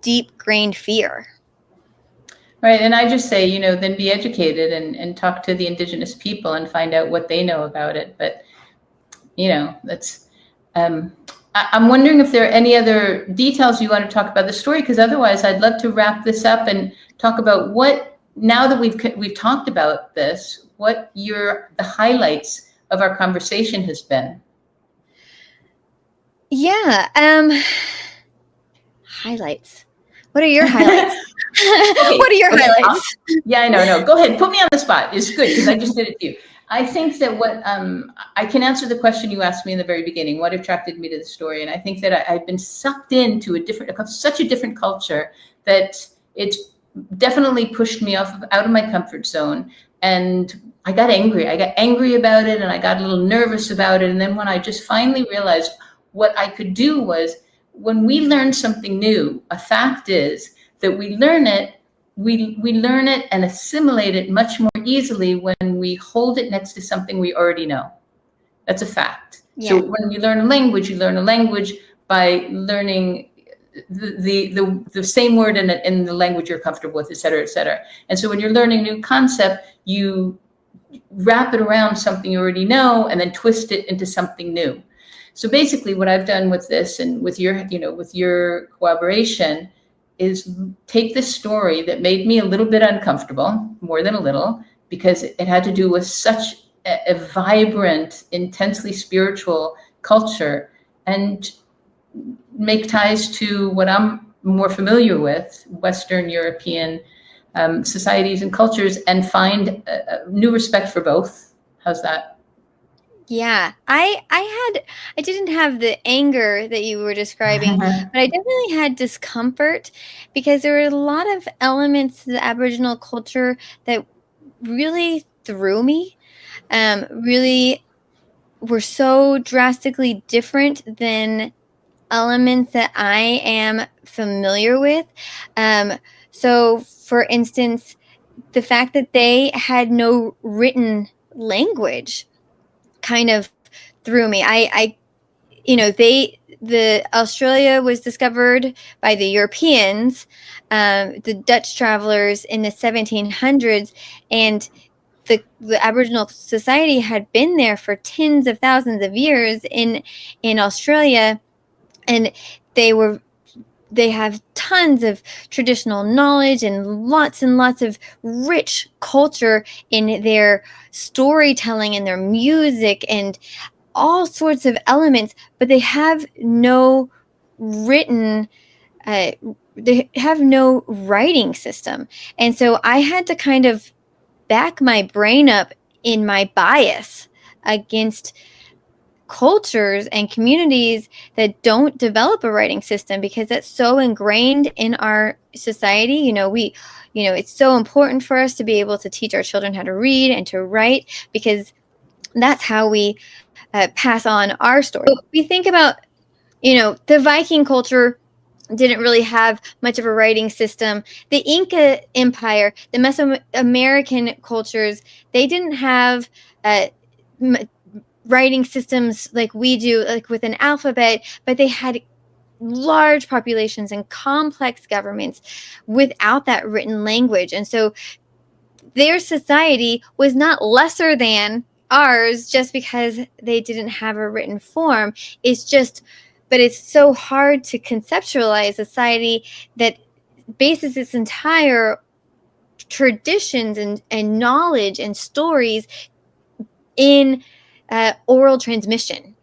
deep-grained fear. Right. And I just say, then be educated and talk to the Indigenous people and find out what they know about it. But, that's... I'm wondering if there are any other details you want to talk about the story, because otherwise I'd love to wrap this up and talk about now that we've talked about this, what the highlights of our conversation has been. Yeah. Highlights. What are your highlights? Okay, what are your highlights? Yeah, I know. No, go ahead. Put me on the spot. It's good because I just did it to you. I think that I can answer the question you asked me in the very beginning, what attracted me to the story. And I think that I've been sucked into such a different culture that it's definitely pushed me out of my comfort zone. And I got angry. I got angry about it, and I got a little nervous about it. And then when I just finally realized what I could do was, when we learn something new, a fact is that we learn it and assimilate it much more easily when we hold it next to something we already know. That's a fact. Yeah. So when you learn a language by learning the same word in the language you're comfortable with, et cetera, et cetera. And so when you're learning a new concept, you wrap it around something you already know and then twist it into something new. So basically what I've done with this and with your cooperation is take this story that made me a little bit uncomfortable, more than a little, because it had to do with such a vibrant, intensely spiritual culture, and make ties to what I'm more familiar with, Western European societies and cultures, and find a new respect for both. How's that? Yeah, I didn't have the anger that you were describing, but I definitely had discomfort because there were a lot of elements to the Aboriginal culture that really threw me. Really were so drastically different than elements that I am familiar with. So, for instance, the fact that they had no written language kind of threw me. The Australia was discovered by the Europeans, the Dutch travelers in the 1700s, and the Aboriginal society had been there for tens of thousands of years in Australia, and they have tons of traditional knowledge and lots of rich culture in their storytelling and their music and all sorts of elements, but they have no written they have no writing system. And so I had to kind of back my brain up in my bias against cultures and communities that don't develop a writing system, because that's so ingrained in our society. It's so important for us to be able to teach our children how to read and to write, because that's how we pass on our story. We think about, the Viking culture didn't really have much of a writing system. The Inca Empire, the Mesoamerican cultures, they didn't have writing systems like we do, like with an alphabet, but they had large populations and complex governments without that written language. And so their society was not lesser than ours just because they didn't have a written form. But it's so hard to conceptualize a society that bases its entire traditions and knowledge and stories in oral transmission.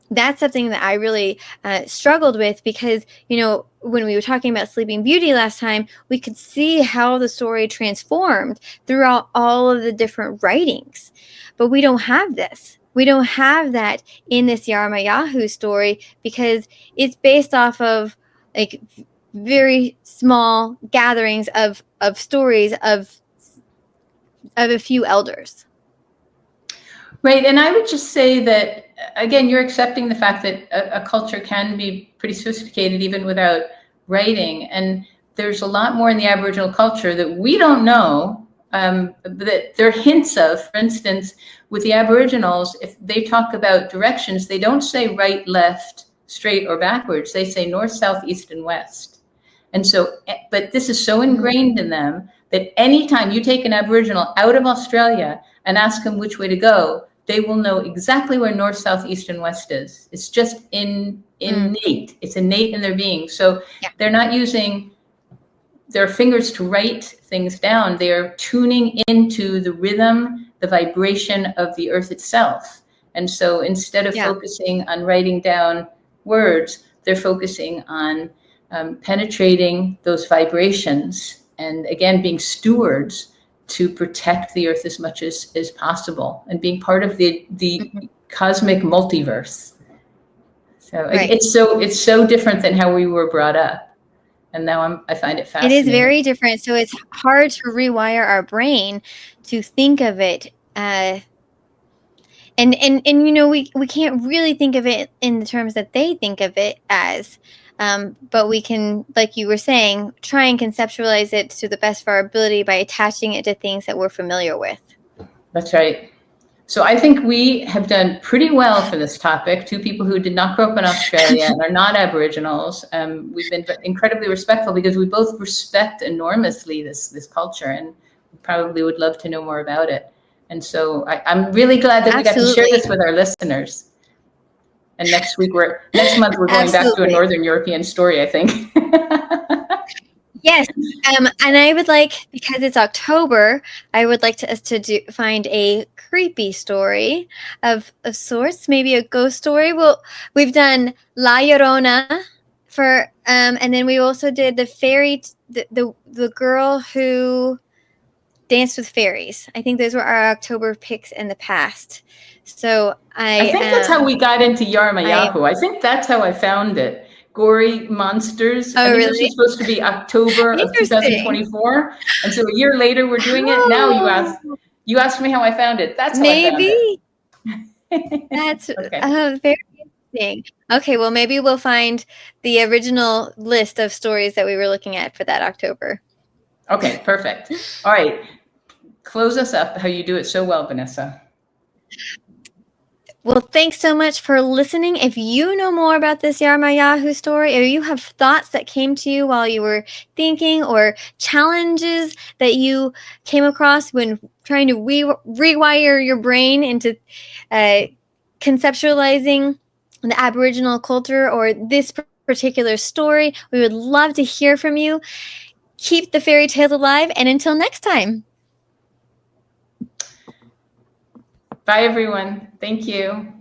That's something that I really struggled with, because, when we were talking about Sleeping Beauty last time, we could see how the story transformed throughout all of the different writings. But we don't have this. We don't have that in this Yara Ma Yha Who story, because it's based off of like very small gatherings of stories of a few elders. Right. And I would just say that, again, you're accepting the fact that a culture can be pretty sophisticated even without writing. And there's a lot more in the Aboriginal culture that we don't know, that there are hints of. For instance, with the Aboriginals, if they talk about directions, they don't say right, left, straight, or backwards. They say north, south, east, and west. And so, but this is so ingrained in them that anytime you take an Aboriginal out of Australia and ask them which way to go, they will know exactly where north, south, east, and west is. It's just innate. It's innate in their being. So they're not using their fingers to write things down. They are tuning into the rhythm, the vibration of the earth itself. And so instead of focusing on writing down words, they're focusing on penetrating those vibrations, and again, being stewards to protect the earth as much as possible, and being part of the cosmic multiverse. So it's so different than how we were brought up. And now I find it fascinating. It is very different. So it's hard to rewire our brain to think of it. And we can't really think of it in the terms that they think of it as. But we can, like you were saying, try and conceptualize it to the best of our ability by attaching it to things that we're familiar with. That's right. So I think we have done pretty well for this topic. Two people who did not grow up in Australia and are not Aboriginals. We've been incredibly respectful because we both respect enormously this culture, and probably would love to know more about it. And so I'm really glad that we got to share this with our listeners. And next month we're going back to a Northern European story, I think. Yes, and I would like, because it's October, I would like us to find a creepy story of sorts, maybe a ghost story. Well, we've done La Llorona for, and then we also did the girl who danced with fairies. I think those were our October picks in the past. So I think that's how we got into Yara Ma Yha Who. I think that's how I found it. Gory monsters. Oh, I think really? this was supposed to be October of 2024, and so a year later we're doing it. Now you asked me how I found it. That's how I found it. That's okay. Very interesting. Okay, well, maybe we'll find the original list of stories that we were looking at for that October. Okay, perfect. All right, close us up how you do it so well, Vanessa. Well, thanks so much for listening. If you know more about this Yara Ma Yha Who story, or you have thoughts that came to you while you were thinking, or challenges that you came across when trying to rewire your brain into conceptualizing the Aboriginal culture or this particular story, we would love to hear from you. Keep the fairy tales alive, and until next time. Bye, everyone. Thank you.